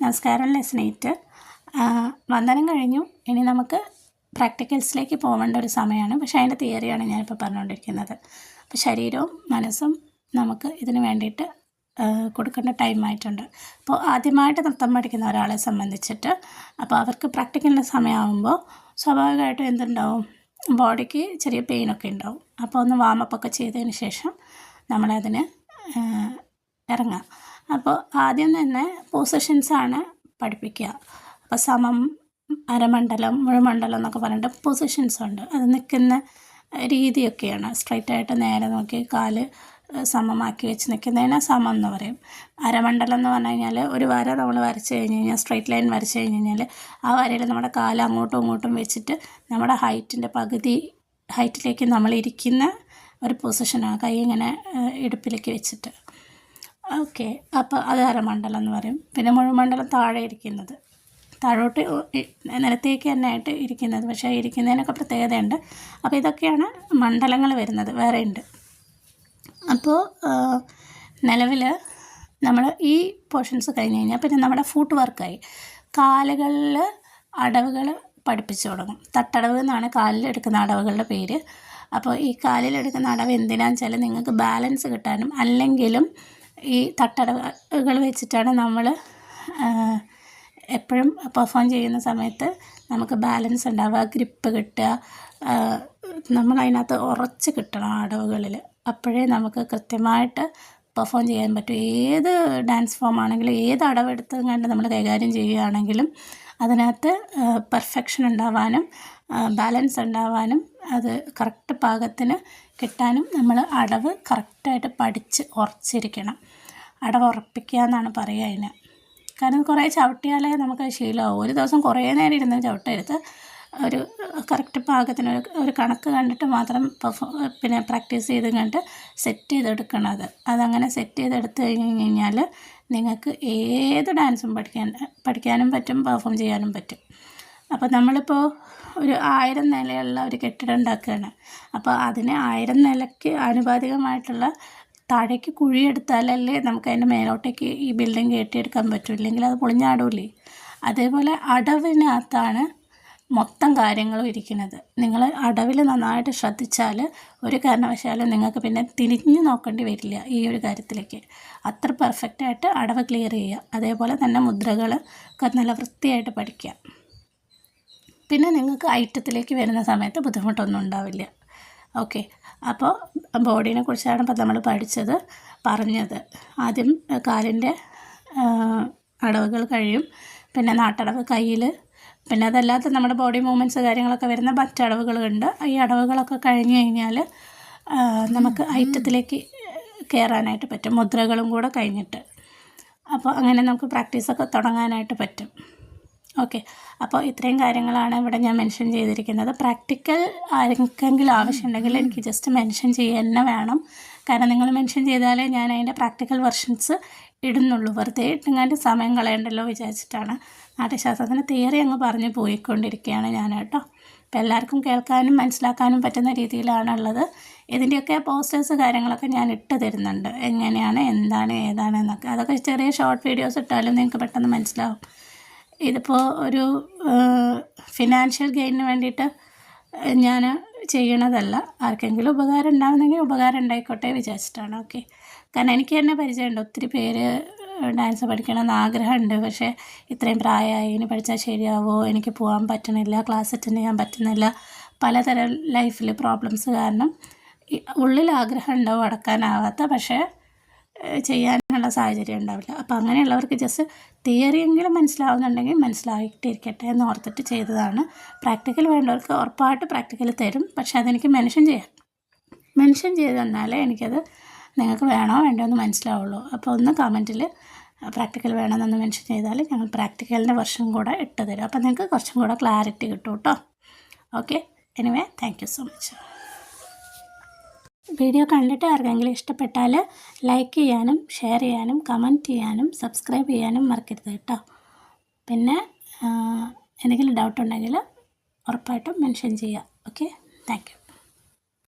നമസ്കാരം. ലെസൺ 8 വന്ദനം കഴിഞ്ഞു. ഇനി നമുക്ക് പ്രാക്ടിക്കൽസിലേക്ക് പോകേണ്ട ഒരു സമയമാണ്. പക്ഷേ അതിൻ്റെ തിയറിയാണ് ഞാനിപ്പോൾ പറഞ്ഞുകൊണ്ടിരിക്കുന്നത്. അപ്പോൾ ശരീരവും മനസ്സും നമുക്ക് ഇതിന് വേണ്ടിയിട്ട് കൊടുക്കേണ്ട ടൈമായിട്ടുണ്ട്. അപ്പോൾ ആദ്യമായിട്ട് നൃത്തം പഠിക്കുന്ന ഒരാളെ സംബന്ധിച്ചിട്ട് അപ്പോൾ അവർക്ക് പ്രാക്ടിക്കലിൻ്റെ സമയമാകുമ്പോൾ സ്വാഭാവികമായിട്ടും എന്തുണ്ടാവും, ബോഡിക്ക് ചെറിയ പെയിനൊക്കെ ഉണ്ടാവും. അപ്പോൾ ഒന്ന് വാമപ്പൊക്കെ ചെയ്തതിന് ശേഷം നമ്മളതിന് ഇറങ്ങാം. അപ്പോൾ ആദ്യം തന്നെ പൊസിഷൻസാണ് പഠിപ്പിക്കുക. അപ്പോൾ സമം, അരമണ്ഡലം, മുഴുമണ്ഡലം എന്നൊക്കെ പറഞ്ഞിട്ട് പൊസിഷൻസ് ഉണ്ട്. അത് നിൽക്കുന്ന രീതിയൊക്കെയാണ്. സ്ട്രൈറ്റായിട്ട് നേരെ നോക്കി കാല് സമമാക്കി വെച്ച് നിൽക്കുന്നതിന് സമം എന്ന് പറയും. അരമണ്ഡലം എന്ന് പറഞ്ഞു കഴിഞ്ഞാൽ ഒരു വര നമ്മൾ വരച്ച് കഴിഞ്ഞ് കഴിഞ്ഞാൽ, സ്ട്രൈറ്റ് ലൈൻ വരച്ച് കഴിഞ്ഞ് കഴിഞ്ഞാൽ ആ വരയിൽ നമ്മുടെ കാല് അങ്ങോട്ടും ഇങ്ങോട്ടും വെച്ചിട്ട് നമ്മുടെ ഹൈറ്റിൻ്റെ പകുതി ഹൈറ്റിലേക്ക് നമ്മളിരിക്കുന്ന ഒരു പൊസിഷനാണ്. കൈ ഇങ്ങനെ ഇടുപ്പിലേക്ക് വെച്ചിട്ട്. ഓക്കെ, അപ്പോൾ അത് അരമണ്ഡലം എന്ന് പറയും. പിന്നെ മുഴുമണ്ഡലം താഴെ ഇരിക്കുന്നത്, താഴോട്ട് നിലത്തേക്ക് തന്നെ ആയിട്ട് ഇരിക്കുന്നത്. പക്ഷേ ഇരിക്കുന്നതിനൊക്കെ പ്രത്യേകതയുണ്ട്. അപ്പോൾ ഇതൊക്കെയാണ് മണ്ഡലങ്ങൾ വരുന്നത്. വേറെ ഉണ്ട്. അപ്പോൾ നിലവിൽ നമ്മൾ ഈ പോർഷൻസ് കഴിഞ്ഞ് കഴിഞ്ഞാൽ പിന്നെ നമ്മുടെ ഫുട്ട് വർക്കായി. കാലുകളിൽ അടവുകൾ പഠിപ്പിച്ചു തുടങ്ങും. തട്ടടവ് എന്നാണ് കാലിൽ എടുക്കുന്ന അടവുകളുടെ പേര്. അപ്പോൾ ഈ കാലിലെടുക്കുന്ന അടവ് എന്തിനാണെന്ന് വെച്ചാൽ നിങ്ങൾക്ക് ബാലൻസ് കിട്ടാനും, അല്ലെങ്കിലും ഈ തട്ടടവുകൾ വെച്ചിട്ടാണ് നമ്മൾ എപ്പോഴും പെർഫോം ചെയ്യുന്ന സമയത്ത് നമുക്ക് ബാലൻസ് ഉണ്ടാവുക, ഗ്രിപ്പ് കിട്ടുക. നമ്മളതിനകത്ത് ഉറച്ച് കിട്ടണം അടവുകളിൽ. അപ്പോഴേ നമുക്ക് കൃത്യമായിട്ട് പെർഫോം ചെയ്യാൻ പറ്റും. ഏത് ഡാൻസ് ഫോം ആണെങ്കിലും, ഏത് അടവെടുത്തും കണ്ട് നമ്മൾ കൈകാര്യം ചെയ്യുകയാണെങ്കിലും അതിനകത്ത് പെർഫെക്ഷൻ ഉണ്ടാവാനും ബാലൻസ് ഉണ്ടാവാനും അത് കറക്റ്റ് പാകത്തിന് കിട്ടാനും നമ്മൾ അടവ് കറക്റ്റായിട്ട് പഠിച്ച് ഉറച്ചിരിക്കണം. അടവ് ഉറപ്പിക്കുക എന്നാണ് പറയുക അതിന്. കാരണം കുറേ ചവിട്ടിയാലേ നമുക്ക് ശീലമാവും. ഒരു ദിവസം കുറേ നേരം ഇരുന്ന് ചവിട്ടരുത്. ഒരു കറക്റ്റ് പാകത്തിന് ഒരു കണക്ക് കണ്ടിട്ട് മാത്രം പിന്നെ പ്രാക്ടീസ് ചെയ്ത് കണ്ട് സെറ്റ് ചെയ്തെടുക്കണത്. അതങ്ങനെ സെറ്റ് ചെയ്തെടുത്ത് കഴിഞ്ഞ് കഴിഞ്ഞാൽ നിങ്ങൾക്ക് ഏത് ഡാൻസും പഠിക്കാനും പറ്റും, പെർഫോം ചെയ്യാനും പറ്റും. അപ്പോൾ നമ്മളിപ്പോൾ ഒരു 1000 നിലയുള്ള ഒരു കെട്ടിടം ഉണ്ടാക്കുകയാണ്. അപ്പോൾ അതിന് 1000 നിലയ്ക്ക് ആനുപാതികമായിട്ടുള്ള താഴേക്ക് കുഴിയെടുത്താലല്ലേ നമുക്ക് അതിൻ്റെ മേലോട്ടേക്ക് ഈ ബിൽഡിംഗ് കയറ്റിയെടുക്കാൻ പറ്റും. ഇല്ലെങ്കിൽ അത് പൊളിഞ്ഞാടൂലേ. അതേപോലെ അടവിനകത്താണ് മൊത്തം കാര്യങ്ങളും ഇരിക്കുന്നത്. നിങ്ങൾ അടവിൽ നന്നായിട്ട് ശ്രദ്ധിച്ചാൽ ഒരു കാരണവശാലും നിങ്ങൾക്ക് പിന്നെ തിരിഞ്ഞു നോക്കേണ്ടി വരില്ല ഈ ഒരു കാര്യത്തിലേക്ക്. അത്ര പെർഫെക്റ്റായിട്ട് അടവ് ക്ലിയർ ചെയ്യുക. അതേപോലെ തന്നെ മുദ്രകൾ ഒക്കെ നല്ല വൃത്തിയായിട്ട് പഠിക്കുക. പിന്നെ നിങ്ങൾക്ക് ഐറ്റത്തിലേക്ക് വരുന്ന സമയത്ത് ബുദ്ധിമുട്ടൊന്നും ഉണ്ടാവില്ല. ഓക്കെ, അപ്പോൾ ബോഡീനെ കുറിച്ചാണ് ഇപ്പോൾ നമ്മൾ പറഞ്ഞത്. ആദ്യം കാലിൻ്റെ അടവുകൾ കഴിയും. പിന്നെ നാട്ടടവ് കയ്യിൽ, പിന്നെ അതല്ലാത്ത നമ്മുടെ ബോഡി മൂവ്മെൻറ്റ്സ് കാര്യങ്ങളൊക്കെ വരുന്ന മറ്റടവുകളുണ്ട്. ഈ അടവുകളൊക്കെ കഴിഞ്ഞ് കഴിഞ്ഞാൽ നമുക്ക് ഐറ്റത്തിലേക്ക് കയറാനായിട്ട് പറ്റും, മുദ്രകളും കൂടെ കഴിഞ്ഞിട്ട്. അപ്പോൾ അങ്ങനെ നമുക്ക് പ്രാക്ടീസൊക്കെ തുടങ്ങാനായിട്ട് പറ്റും. ഓക്കെ, അപ്പോൾ ഇത്രയും കാര്യങ്ങളാണ് ഇവിടെ ഞാൻ മെൻഷൻ ചെയ്തിരിക്കുന്നത്. പ്രാക്ടിക്കൽ ആർക്കെങ്കിലും ആവശ്യമുണ്ടെങ്കിൽ എനിക്ക് ജസ്റ്റ് മെൻഷൻ ചെയ്യുക തന്നെ വേണം. കാരണം നിങ്ങൾ മെൻഷൻ ചെയ്താലേ ഞാൻ അതിൻ്റെ പ്രാക്ടിക്കൽ വെർഷൻസ് ഇടുന്നുള്ളൂ. വെറുതെ ഇട്ടുങ്ങാണ്ട് സമയം കളയണ്ടല്ലോ വിചാരിച്ചിട്ടാണ്. നാട്യശാസ്ത്രത്തിൻ്റെ തിയറി അങ്ങ് പറഞ്ഞ് പോയിക്കൊണ്ടിരിക്കുകയാണ് ഞാൻ കേട്ടോ. അപ്പോൾ എല്ലാവർക്കും കേൾക്കാനും മനസ്സിലാക്കാനും പറ്റുന്ന രീതിയിലാണുള്ളത്. ഇതിൻ്റെയൊക്കെ പോസ്റ്റേഴ്സ് കാര്യങ്ങളൊക്കെ ഞാൻ ഇട്ട് തരുന്നുണ്ട്. എങ്ങനെയാണ്, എന്താണ്, ഏതാണ് എന്നൊക്കെ. അതൊക്കെ ചെറിയ ഷോർട്ട് വീഡിയോസ് ഇട്ടാലും നിങ്ങൾക്ക് പെട്ടെന്ന് മനസ്സിലാവും. ഇതിപ്പോൾ ഒരു ഫിനാൻഷ്യൽ ഗെയിനിന് വേണ്ടിയിട്ട് ഞാൻ ചെയ്യണതല്ല. ആർക്കെങ്കിലും ഉപകാരം ഉണ്ടാകുന്നെങ്കിൽ ഉപകാരം ഉണ്ടായിക്കോട്ടെ വിചാരിച്ചിട്ടാണ്. ഓക്കെ, കാരണം എനിക്ക് തന്നെ പരിചയമുണ്ട്. ഒത്തിരി പേര് ഡാൻസ് പഠിക്കണമെന്ന് ആഗ്രഹമുണ്ട്. പക്ഷേ ഇത്രയും പ്രായമായി, ഇനി പഠിച്ചാൽ ശരിയാവോ, എനിക്ക് പോകാൻ പറ്റണില്ല, ക്ലാസ് അറ്റൻഡ് ചെയ്യാൻ പറ്റുന്നില്ല, പലതരം ലൈഫിൽ പ്രോബ്ലംസ് കാരണം ഉള്ളിൽ ആഗ്രഹം ഉണ്ടാവും, അടക്കാനാവാത്ത, പക്ഷേ ചെയ്യാനുള്ള സാഹചര്യം ഉണ്ടാവില്ല. അപ്പോൾ അങ്ങനെയുള്ളവർക്ക് ജസ്റ്റ് തിയറിയെങ്കിലും മനസ്സിലാവുന്നുണ്ടെങ്കിൽ മനസ്സിലായിട്ടിരിക്കട്ടെ എന്ന് ഓർത്തിട്ട് ചെയ്തതാണ്. പ്രാക്ടിക്കൽ വേണ്ടവർക്ക് ഉറപ്പായിട്ട് പ്രാക്ടിക്കൽ തരും. പക്ഷേ അതെനിക്ക് മെൻഷൻ ചെയ്ത് തന്നാലേ എനിക്കത് നിങ്ങൾക്ക് വേണോ വേണ്ടോ എന്ന് മനസ്സിലാവുള്ളൂ. അപ്പോൾ ഒന്ന് കമൻറ്റിൽ പ്രാക്ടിക്കൽ വേണമെന്നൊന്ന് മെൻഷൻ ചെയ്താൽ ഞങ്ങൾ പ്രാക്ടിക്കലിൻ്റെ വെർഷൻ കൂടെ ഇട്ട് തരും. അപ്പോൾ നിങ്ങൾക്ക് കുറച്ചും കൂടെ ക്ലാരിറ്റി കിട്ടും കേട്ടോ. Okay, anyway thank you so much. Video കണ്ടിട്ട് ആർക്കെങ്കിലും ഇഷ്ടപ്പെട്ടാൽ ലൈക്ക് ചെയ്യാനും ഷെയർ ചെയ്യാനും കമൻറ്റ് ചെയ്യാനും സബ്സ്ക്രൈബ് ചെയ്യാനും മറക്കരുത് കേട്ടോ. പിന്നെ എന്തെങ്കിലും ഡൗട്ട് ഉണ്ടെങ്കിൽ ഉറപ്പായിട്ടും മെൻഷൻ ചെയ്യുക. Okay, thank you.